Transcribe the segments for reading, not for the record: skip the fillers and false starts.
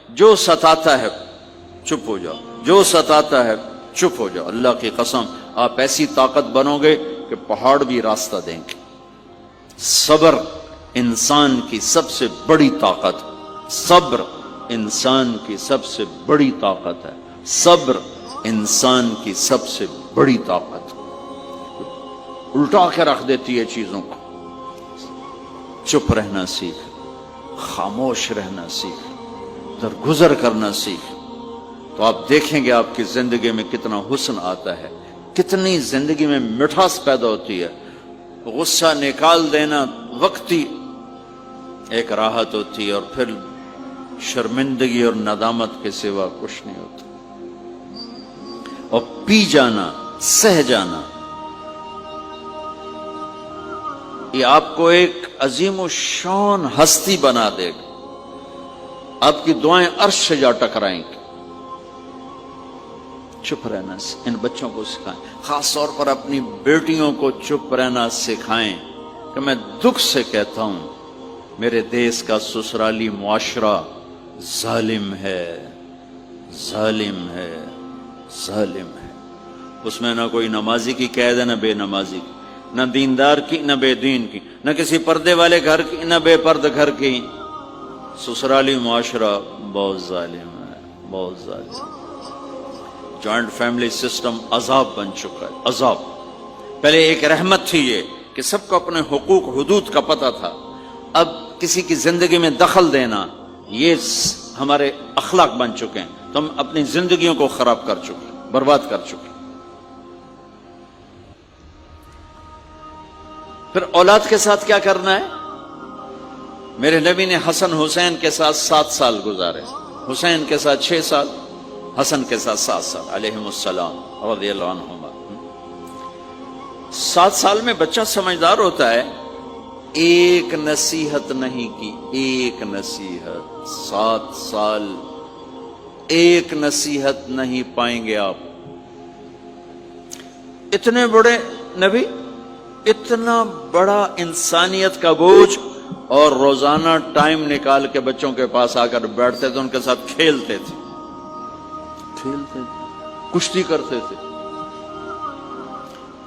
جو ستاتا ہے چپ ہو جاؤ، جو ستاتا ہے چپ ہو جاؤ۔ اللہ کی قسم آپ ایسی طاقت بنو گے کہ پہاڑ بھی راستہ دیں گے۔ صبر انسان کی سب سے بڑی طاقت، صبر انسان کی سب سے بڑی طاقت ہے، صبر انسان کی سب سے بڑی طاقت، الٹا کے رکھ دیتی ہے چیزوں کو۔ چپ رہنا سیکھ، خاموش رہنا سیکھ، درگزر کرنا سیکھ، تو آپ دیکھیں گے آپ کی زندگی میں کتنا حسن آتا ہے، کتنی زندگی میں مٹھاس پیدا ہوتی ہے۔ غصہ نکال دینا وقتی ایک راحت ہوتی ہے، اور پھر شرمندگی اور ندامت کے سوا کچھ نہیں ہوتا۔ اور پی جانا، سہ جانا، یہ آپ کو ایک عظیم الشان ہستی بنا دے گا۔ آپ کی دعائیں عرش سے جا ٹکرائیں گی۔ چپ رہنا ان بچوں کو سکھائیں، خاص طور پر اپنی بیٹیوں کو چپ رہنا سکھائیں کہ میں دکھ سے کہتا ہوں میرے دیس کا سسرالی معاشرہ ظالم ہے، ظالم ہے، ظالم ہے۔ اس میں نہ کوئی نمازی کی قید ہے، نہ بے نمازی کی، نہ دیندار کی، نہ بے دین کی، نہ کسی پردے والے گھر کی، نہ بے پرد گھر کی۔ سسرالی معاشرہ بہت ظالم ہے، بہت ظالم۔ جوائنٹ فیملی سسٹم عذاب بن چکا ہے، عذاب۔ پہلے ایک رحمت تھی یہ کہ سب کو اپنے حقوق حدود کا پتہ تھا، اب کسی کی زندگی میں دخل دینا یہ ہمارے اخلاق بن چکے ہیں، تو ہم اپنی زندگیوں کو خراب کر چکے، برباد کر چکے۔ پھر اولاد کے ساتھ کیا کرنا ہے؟ میرے نبی نے حسن حسین کے ساتھ 7 سال گزارے، حسین کے ساتھ 6 سال، حسن کے ساتھ 7 سال علیہم السلام رضی اللہ عنہما۔ 7 سال میں بچہ سمجھدار ہوتا ہے، ایک نصیحت نہیں کی، ایک نصیحت، 7 سال ایک نصیحت نہیں پائیں گے آپ۔ اتنے بڑے نبی، اتنا بڑا انسانیت کا بوجھ، اور روزانہ ٹائم نکال کے بچوں کے پاس آ کر بیٹھتے تھے، ان کے ساتھ کھیلتے تھے، کشتی کرتے تھے،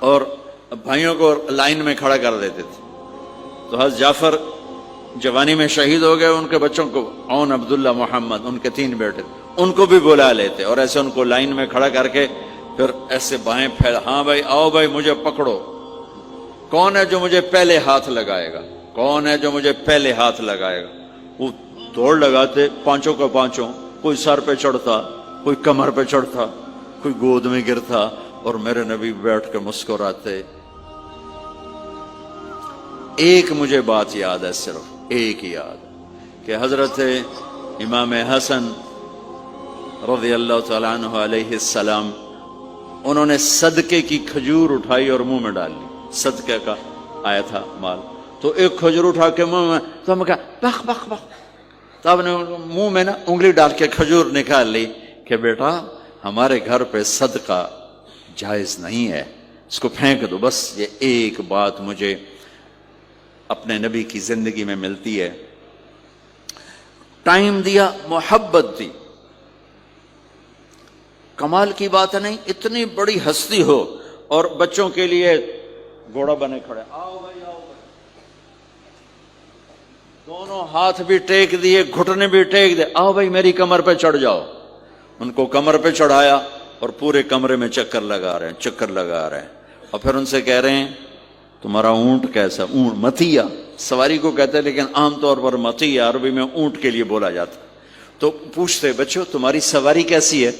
اور بھائیوں کو لائن میں کھڑا کر دیتے تھے۔ تو حضرت جعفر جوانی میں شہید ہو گئے، ان کے بچوں کو، عون، عبداللہ، محمد، ان کے 3 بیٹے، ان کو بھی بلا لیتے اور ایسے ان کو لائن میں کھڑا کر کے پھر ایسے بائیں پھیلا، ہاں بھائی آؤ بھائی مجھے پکڑو، کون ہے جو مجھے پہلے ہاتھ لگائے گا، کون ہے جو مجھے پہلے ہاتھ لگائے گا۔ وہ دوڑ لگاتے، پانچوں کو پانچوں، کوئی سر پہ چڑھتا، کوئی کمر پہ چڑھتا، کوئی گود میں گرتا، اور میرے نبی بیٹھ کے مسکراتے۔ ایک مجھے بات یاد ہے، صرف ایک ہی یاد ہے کہ حضرت امام حسن رضی اللہ تعالیٰ عنہ علیہ السلام، انہوں نے صدقے کی کھجور اٹھائی اور منہ میں ڈال لی، صدقے کا آیا تھا مال، تو ایک کھجور اٹھا کے منہ میں، تو ہم کہا بخ بخ بخ، تو آپ نے منہ میں نا انگلی ڈال کے کھجور نکال لی کہ بیٹا ہمارے گھر پہ صدقہ جائز نہیں ہے، اس کو پھینک دو۔ بس یہ ایک بات مجھے اپنے نبی کی زندگی میں ملتی ہے۔ ٹائم دیا، محبت دی، کمال کی بات نہیں، اتنی بڑی ہستی ہو اور بچوں کے لیے گھوڑا بنے کھڑے، آؤ بھائی آؤ بھائی، دونوں ہاتھ بھی ٹیک دیے، گھٹنے بھی ٹیک دے، آؤ بھائی میری کمر پہ چڑھ جاؤ۔ ان کو کمر پہ چڑھایا اور پورے کمرے میں چکر لگا رہے ہیں، چکر لگا رہے ہیں، اور پھر ان سے کہہ رہے ہیں تمہارا اونٹ کیسا؟ اونٹ متیا سواری کو کہتے ہیں، لیکن عام طور پر متیا عربی میں اونٹ کے لیے بولا جاتا۔ تو پوچھتے بچوں تمہاری سواری کیسی ہے؟